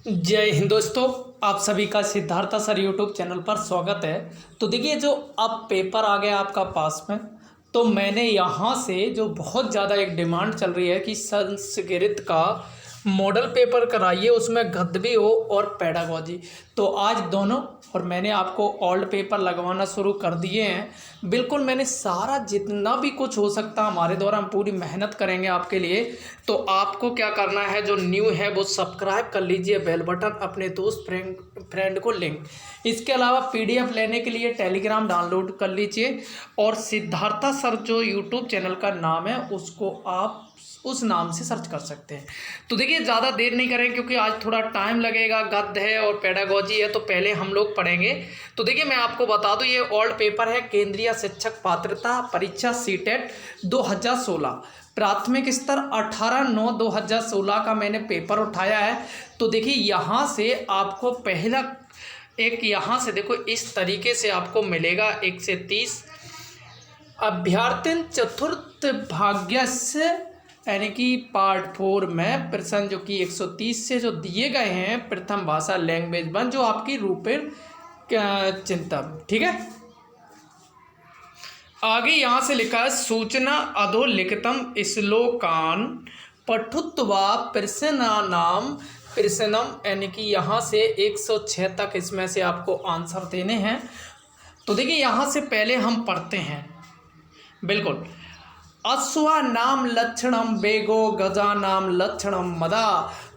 जय हिंद दोस्तों। आप सभी का सिद्धार्थ सर यूट्यूब चैनल पर स्वागत है। तो देखिए, जो अब पेपर आ गया आपका पास में, तो मैंने यहाँ से जो बहुत ज़्यादा एक डिमांड चल रही है कि संस्कृत का मॉडल पेपर कराइए, उसमें गद्य भी हो और पेडागॉजी। तो आज दोनों, और मैंने आपको ओल्ड पेपर लगवाना शुरू कर दिए हैं। बिल्कुल मैंने सारा जितना भी कुछ हो सकता हमारे द्वारा हम पूरी मेहनत करेंगे आपके लिए। तो आपको क्या करना है, जो न्यू है वो सब्सक्राइब कर लीजिए, बेल बटन, अपने दोस्त फ्रेंड को लिंक। इसके अलावा पीडीएफ लेने के लिए टेलीग्राम डाउनलोड कर लीजिए, और सिद्धार्था सर जो यूट्यूब चैनल का नाम है उसको आप उस नाम से सर्च कर सकते हैं। तो देखिए, ज़्यादा देर नहीं करें क्योंकि आज थोड़ा टाइम लगेगा। गद्य है और पेडागॉजी है, तो पहले हम लोग पढ़ेंगे। तो देखिए, मैं आपको बता दूं, ये ओल्ड पेपर है, केंद्रीय शिक्षक पात्रता परीक्षा सीटेट 2016, प्राथमिक स्तर 18/9/2016 का मैंने पेपर उठाया है। तो देखिए, यहाँ से आपको पहला एक, यहाँ से देखो इस तरीके से आपको मिलेगा 1 से 30 अभ्यर्थी चतुर्थ भाग्यस्य, यानी कि पार्ट 4 में प्रश्न जो कि 130 से जो दिए गए हैं, प्रथम भाषा लैंग्वेज 1, जो आपकी रूपेण चिंतन, ठीक है। आगे यहाँ से लिखा है, सूचना अधोलिखितम श्लोकान पठुत्वा प्रश्नानाम प्रश्नम, यानी कि यहाँ से 106 तक इसमें से आपको आंसर देने हैं। तो देखिए, यहाँ से पहले हम पढ़ते हैं। बिल्कुल, अश्वा नाम लक्षणम वेगो गजा नाम लक्षणम मदा।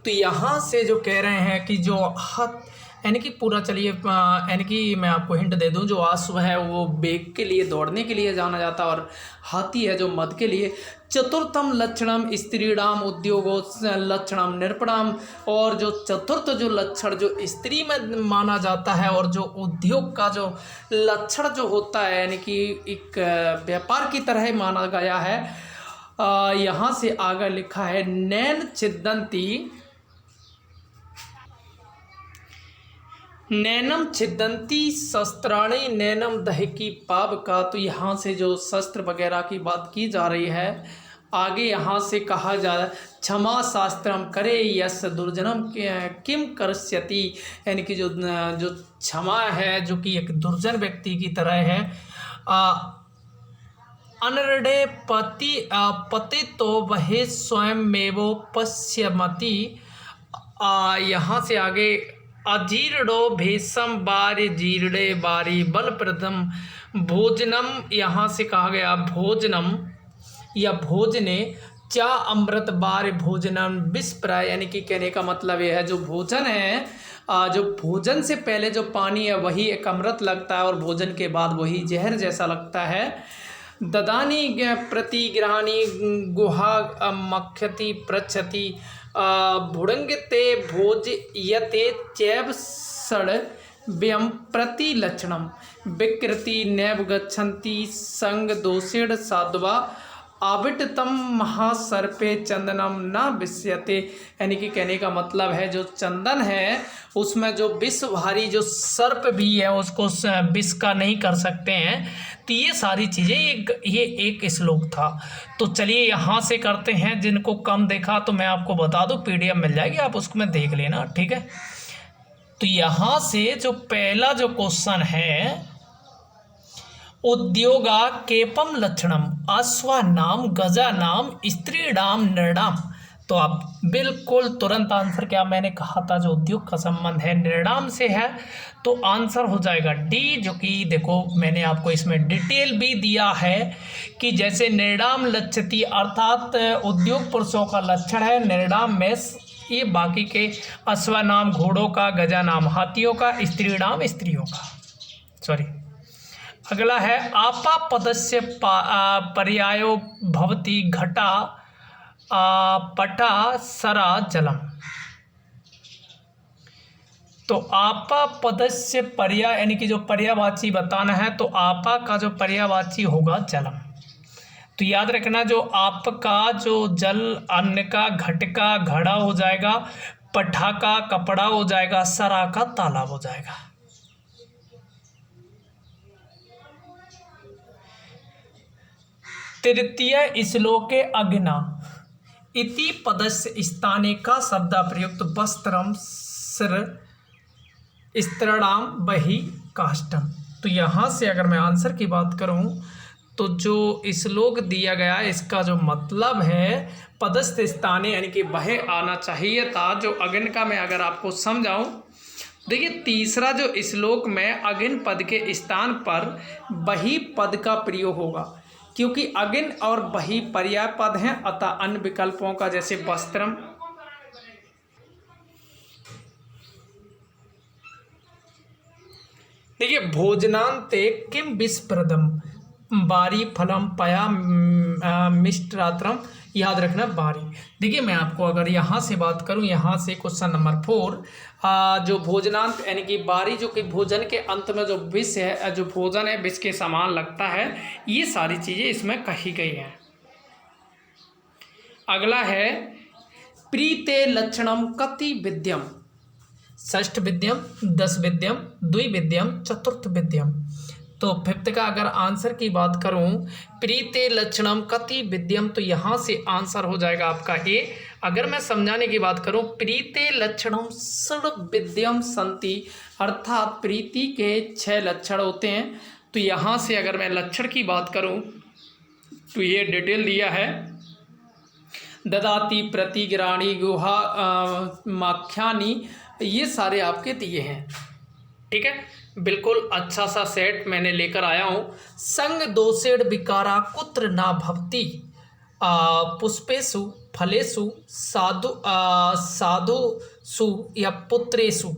तो यहाँ से जो कह रहे हैं कि जो यानी कि पूरा, चलिए यानी कि मैं आपको हिंट दे दूं, जो अश्व है वो वेग के लिए, दौड़ने के लिए जाना जाता है, और हाथी है जो मद के लिए। चतुर्थम लक्षणम स्त्रीणाम उद्योगो लक्षणम नृपणाम, और जो चतुर्थ जो लक्षण जो स्त्री में माना जाता है और जो उद्योग का जो लक्षण जो होता है, यानी कि एक व्यापार की तरह माना गया है। यहाँ से आगे लिखा है, नैन छिदंती नैनम छिदंती शस्त्राणी नैनम दहकी पावका। तो यहाँ से जो शस्त्र वगैरह की बात की जा रही है। आगे यहाँ से कहा जा रहा है, क्षमा शास्त्रम करे यस दुर्जनम किम करस्यति, यानी कि जो क्षमा है जो कि एक दुर्जन व्यक्ति की तरह है। अनरडे पति तो वह स्वयं मेवो पश्यमति। यहाँ से आगे, अजीर्णो भेषम बारी जीर्णे बारी बलप्रदम भोजनम, यहाँ से कहा गया भोजनम या भोजने चा अमृत बार भोजनम विस्प्राय, यानी कि कहने का मतलब यह है, जो भोजन है, जो भोजन से पहले जो पानी है वही एक अमृत लगता है, और भोजन के बाद वही जहर जैसा लगता है। ददानी प्रतिग्रहाणी गुहा मक्षति पृच्छति भुड़ंगते भोज यते चैव षड व्यम प्रतिलक्षणम विकृति नैव गच्छन्ति संग दोषेण साध्वा आविटतम महासर्पे चंदनम न विष्यते, यानी कि कहने का मतलब है, जो चंदन है उसमें जो विष भारी जो सर्प भी है उसको विष का नहीं कर सकते हैं। तो ये सारी चीज़ें ये एक श्लोक था। तो चलिए यहाँ से करते हैं। जिनको कम देखा तो मैं आपको बता दूं, पीडीएफ मिल जाएगी, आप उसमें देख लेना, ठीक है। तो यहाँ से जो पहला जो क्वेश्चन है, उद्योगा केपम लक्षणम अश्वा नाम गजा नाम स्त्रीणाम नृणाम। तो आप बिल्कुल तुरंत आंसर, क्या मैंने कहा था, जो उद्योग का संबंध है नृणाम से है, तो आंसर हो जाएगा डी। जो कि देखो, मैंने आपको इसमें डिटेल भी दिया है कि जैसे नृणाम लक्षति, अर्थात उद्योग पुरुषों का लक्षण है नृणाम में, ये बाकी के अश्वा नाम घोड़ों का, गजा नाम हाथियों का, स्त्रीणाम स्त्रियों का। सॉरी, अगला है, आपा पदस्य पर्यायो भवति घटा पटा सरा जलम। तो आपा पदस्य पर्याय, यानी कि जो पर्यायवाची बताना है, तो आपा का जो पर्यायवाची होगा जलम। तो याद रखना, जो आप का जो जल, अन्न का घट का घड़ा हो जाएगा, पठा का कपड़ा हो जाएगा, सरा का तालाब हो जाएगा। तृतीय श्लोके अग्ना इति पदस्य स्थाने का शब्द प्रयुक्त वस्त्रम स्त्रणाम बहि काष्ठम। तो यहाँ से अगर मैं आंसर की बात करूँ तो जो श्लोक दिया गया है इसका जो मतलब है पदस्थ स्थाने यानी कि वह आना चाहिए था। जो अगन का मैं अगर आपको समझाऊं, देखिए तीसरा जो श्लोक में अगन पद के स्थान पर बही पद का प्रयोग होगा, क्योंकि अगन और बही पर्याय पद हैं, अतः अन्य विकल्पों का जैसे वस्त्रम, देखिए भोजनांते किम विस्प्रदम बारी फलम पया मिष्टात्रम, याद रखना बारी। देखिए मैं आपको अगर यहाँ से बात करूँ, यहाँ से क्वेश्चन नंबर 4 जो भोजनांत यानी कि बारी जो कि भोजन के अंत में जो विष है, जो भोजन है विष के समान लगता है, ये सारी चीज़ें इसमें कही गई हैं। अगला है प्रीते लक्षणम कति विद्यम, षष्ठ विद्यम, 10 विद्यम, द्विविद्यम, चतुर्थ विद्यम। तो फिफ्थ का अगर आंसर की बात करूं, प्रीते लक्षणम कति विद्यम, तो यहाँ से आंसर हो जाएगा आपका ए। अगर मैं समझाने की बात करूं, प्रीते लक्षणम षड विद्यम संति, अर्थात प्रीति के 6 लक्षण होते हैं। तो यहाँ से अगर मैं लक्षण की बात करूं तो ये डिटेल दिया है, ददाती प्रतिग्राणी गुहा माख्यानी, ये सारे आपके दिए हैं। ठीक है, बिल्कुल अच्छा सा सेट मैंने लेकर आया हूँ। संग दोषेण विकारा कुत्र ना भवति पुष्पेषु फलेषु साधुषु या पुत्रेषु।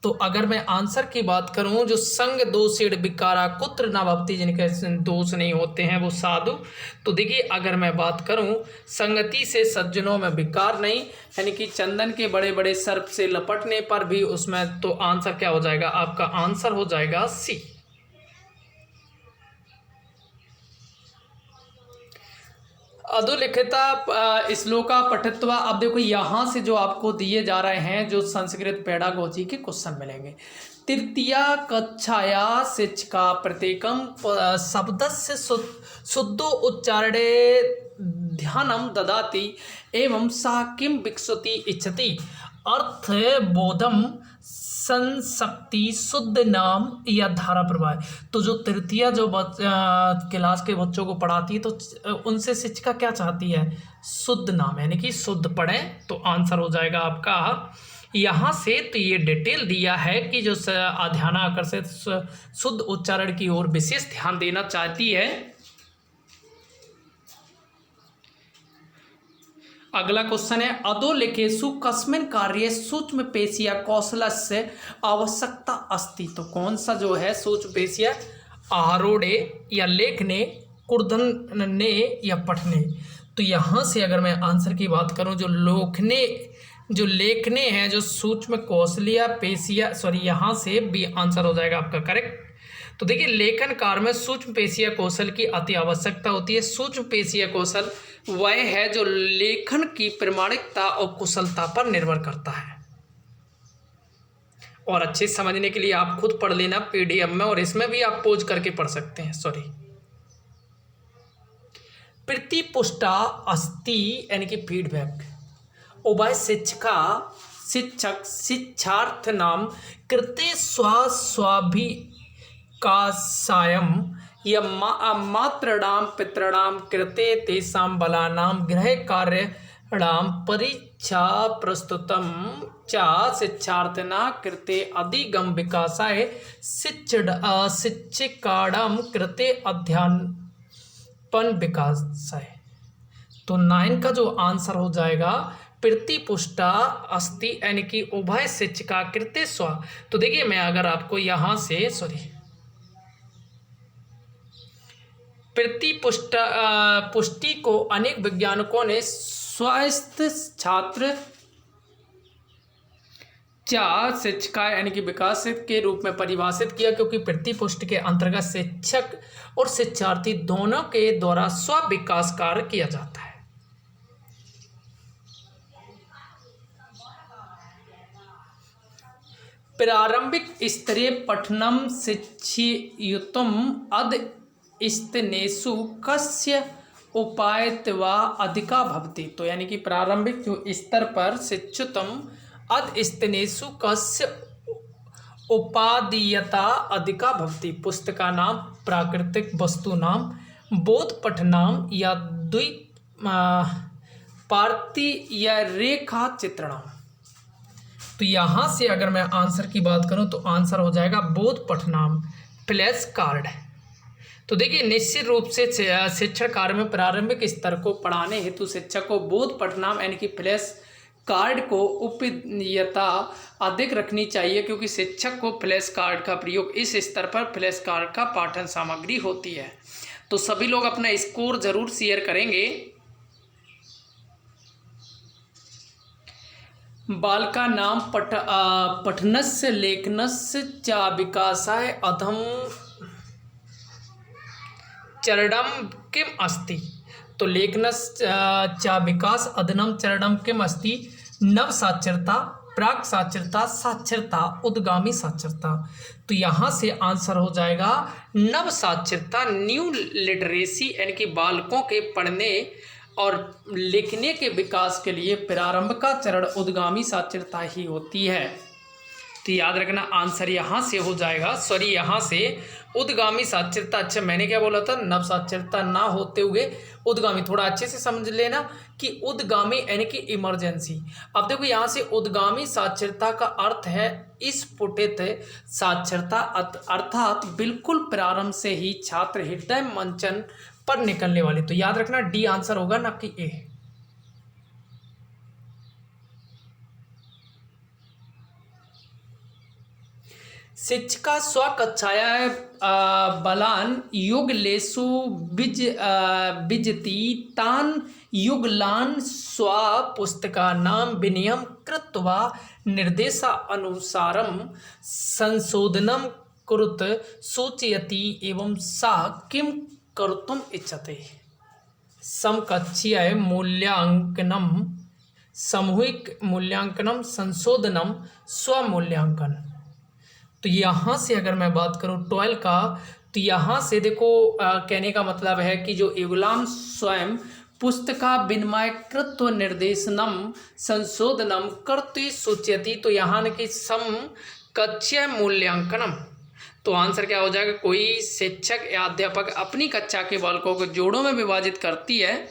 तो अगर मैं आंसर की बात करूं, जो संग दोषेण विकारा कुत्र ना भवति, जिनके दोष नहीं होते हैं वो साधु। तो देखिए अगर मैं बात करूं, संगति से सज्जनों में विकार नहीं, यानी कि चंदन के बड़े बड़े सर्प से लपटने पर भी उसमें, तो आंसर क्या हो जाएगा आपका, आंसर हो जाएगा सी। अधोलिखिता श्लोका पठित्वा। अब देखो यहाँ से जो आपको दिए जा रहे हैं जो संस्कृत पेडागोजी के क्वेश्चन मिलेंगे। तृतीय कक्षाया शिक्षका प्रत्येकम शब्दस्य शुद्धो उच्चारणे ध्यानम ददाति एवं सा किम विकसति इच्छति अर्थ बोधम संशक्ति शुद्ध नाम या धारा प्रवाह। तो जो तृतीय जो क्लास के बच्चों को पढ़ाती है तो उनसे शिक्षिका क्या चाहती है, शुद्ध नाम, यानी कि शुद्ध पढ़ें। तो आंसर हो जाएगा आपका यहाँ से। तो ये डिटेल दिया है कि जो ध्यान आकर्षित शुद्ध उच्चारण की ओर विशेष ध्यान देना चाहती है। अगला क्वेश्चन है अधोलिखितेषु कस्मिन् कार्ये सूक्ष्म पेशीय कौशलस्य आवश्यकता अस्ति। तो कौन सा जो है सूक्ष्म पेशीय, आरोढ़े या लेखने, कुर्दनने या पठने। तो यहाँ से अगर मैं आंसर की बात करूँ, जो लेखने हैं, जो सूक्ष्म कौशलीय पेशीय, सॉरी यहाँ से भी आंसर हो जाएगा आपका करेक्ट। तो देखिए लेखन कार्य में सूक्ष्म पेशीय कौशल की अति आवश्यकता होती है। सूक्ष्म पेशीय कौशल वह है जो लेखन की प्रामाणिकता और कुशलता पर निर्भर करता है। और अच्छे समझने के लिए आप खुद पढ़ लेना पीडीएफ में, और इसमें भी आप पोज करके पढ़ सकते हैं। सॉरी, प्रतिपुष्टा अस्ति यानी कि फीडबैक, उभय शिक्षक शिक्षार्थ नाम कृते स्वाभिकासायम या मातृणाम पितृणाम कृते तेषां बलानां गृह कार्यणाम परीक्षा प्रस्तुतम च शिक्षार्थिना कृते अधिगम विकासाय शिक्षिकाणां कृते अध्यापन विकासाय। तो 9 का जो आंसर हो जाएगा प्रतिपुष्टा अस्ति यानी कि उभय शिक्षिका कृते स्व। तो देखिए मैं अगर आपको यहाँ से पुष्टि को अनेक वैज्ञानिकों ने स्वस्थ छात्र शिक्षिका यानी कि विकास के रूप में परिभाषित किया, क्योंकि प्रतिपुष्टि के अंतर्गत शिक्षक और शिक्षार्थी दोनों के द्वारा स्व विकास कार्य किया जाता है। प्रारंभिक स्तरीय पठनम शिक्षितुम अध स्तनेषु कस्य उपायत्वा अधिका भवति। तो यानी कि प्रारंभिक जो स्तर पर शिक्षितुम अधस्तनेषु कस्य उपादीयता अधिका भवति। पुस्तक का नाम प्राकृतिक वस्तु नाम बोध पठनाम या द्वि पार्ति या रेखा चित्रणम। तो यहाँ से अगर मैं आंसर की बात करूँ तो आंसर हो जाएगा बोध पठनाम फ्लैश कार्ड। तो देखिए निश्चित रूप से शिक्षण कार्य में प्रारंभिक स्तर को पढ़ाने हेतु शिक्षक को बोध पठनाम यानी कि फ्लैश कार्ड को उपयोगिता अधिक रखनी चाहिए, क्योंकि शिक्षक को फ्लैश कार्ड का प्रयोग इस स्तर पर फ्लैश कार्ड का पाठन सामग्री होती है। तो सभी लोग अपना स्कोर जरूर शेयर करेंगे। बालका नाम पठनस्य लेखनस्य च विकासाय अधम चरणम किम अस्ति। तो लेखनस्य च विकास अधनम चरणम किम अस्ति। नव साक्षरता, प्राक साक्षरता, साक्षरता, उद्गामी साक्षरता। तो यहाँ से आंसर हो जाएगा नव साक्षरता, न्यू लिटरेसी, यानी कि बालकों के पढ़ने और लिखने के विकास के लिए प्रारंभ का चरण उद्गामी साक्षरता ही होती है। तो याद रखना आंसर यहाँ से हो जाएगा, सॉरी यहाँ से उद्गामी साक्षरता। अच्छा मैंने क्या बोला था, नव साक्षरता ना होते हुए उद्गामी। थोड़ा अच्छे से समझ लेना कि उद्गामी यानी कि इमरजेंसी। अब देखो यहाँ से उद्गामी साक्षरता का अर्थ है स्फुटित साक्षरता, अर्थात बिल्कुल प्रारंभ से ही छात्र हृदय मंचन पर निकलने वाली। तो याद रखना डी आंसर होगा, ना कि ए। शिक्षिका स्वकक्षाया बलान युगलेषु विजति तान युगलान स्वपुस्तकानां विनियम कृत्वा निर्देशा अनुसारम संशोधनम कुरुत सूचयति एवं सा किम कर्तुम इच्छते। समकक्षीय मूल्यांकनम, सामूहिक मूल्यांकनम, संशोधनम, स्वमूल्यांकन। तो यहाँ से अगर मैं बात करूँ 12 का, तो यहाँ से देखो कहने का मतलब है कि जो युगलाम स्वयं पुस्तका विनिमय कृत्व निर्देशनम संशोधनम कर्तु सूचयति। तो यहाँ कि समकक्षीय मूल्यांकनम। तो आंसर क्या हो जाएगा, कोई शिक्षक या अध्यापक अपनी कक्षा के बालकों को जोड़ों में विभाजित करती है।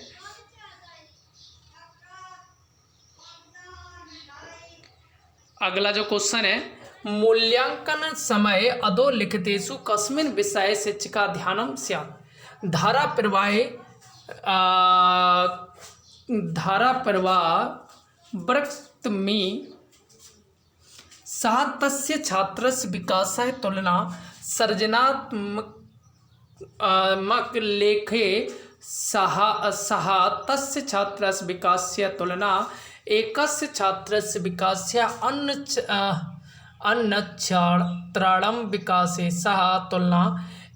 अगला जो क्वेश्चन है, मूल्यांकन समय अधोलिखितेषु कस्मिन् विषये शिक्षिका ध्यानं स्यात्। धाराप्रवाह वृत्तमि सह तस्य छात्रस्य विकासाय तुलना सर्जनात्मक लेखे सह तस्य छात्रस्य विकासस्य तुलना एकस्य छात्रस्य विकासस्य अन्यच्छात्राणां विकासे सह तुलना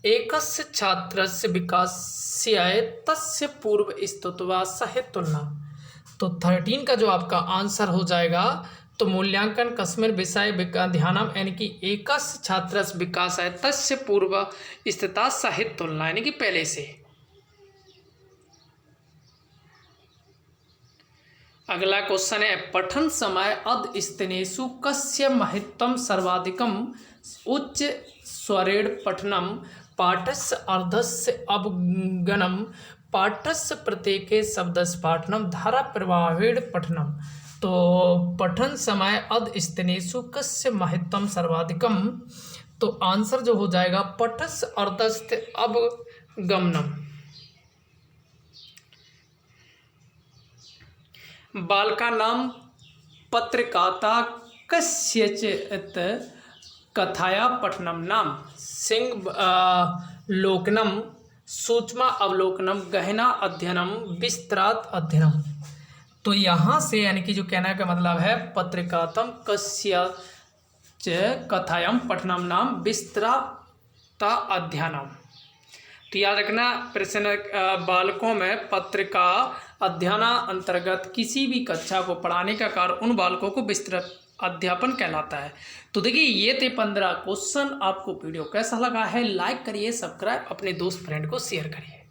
एकस्य छात्रस्य विकासाय तस्य पूर्व स्तुत्वा सह तुलना। तो 13 का जो आपका आंसर हो जाएगा, तो मूल्यांकन कस्मिन् विषये ध्यानम यानी कि एकस्य छात्रस्य विकासाय तस्य पूर्व स्थिता सह तुलना, यानी कि पहले से। अगला क्वेश्चन है, पठन समय अधस्तनेषु कस्य महत्वं सर्वाधिकम्। उच्च स्वरेण पठनम, पाठस्य अर्धस्य अवगमनम, पाठस्य प्रत्येके शब्दस्य पाठनम, धारा प्रवाहेण पठनम। तो पठन समय अधस्तनेषु कस्य महत्वं सर्वाधिकम। तो आंसर जो हो जाएगा पठस्य अर्धस्य अवगमनम। बालका नाम पत्रिकाता कस्यचित् कथाया पठनम नाम सिंह लोकनम, सूक्ष्म अवलोकनम, गहना अध्ययनम, विस्तृत अध्ययनम। तो यहाँ से यानी कि जो कहने का मतलब है, पत्रिकातम कस्यच कथायाम पठनम नाम विस्तृत अध्ययनम। तो याद रखना प्रश्न बालकों में पत्रिका अध्ययन अंतर्गत किसी भी कक्षा को पढ़ाने का कार्य उन बालकों को विस्तृत अध्यापन कहलाता है। तो देखिए ये थे 15 क्वेश्चन। आपको वीडियो कैसा लगा है, लाइक करिए, सब्सक्राइब, अपने दोस्त फ्रेंड को शेयर करिए।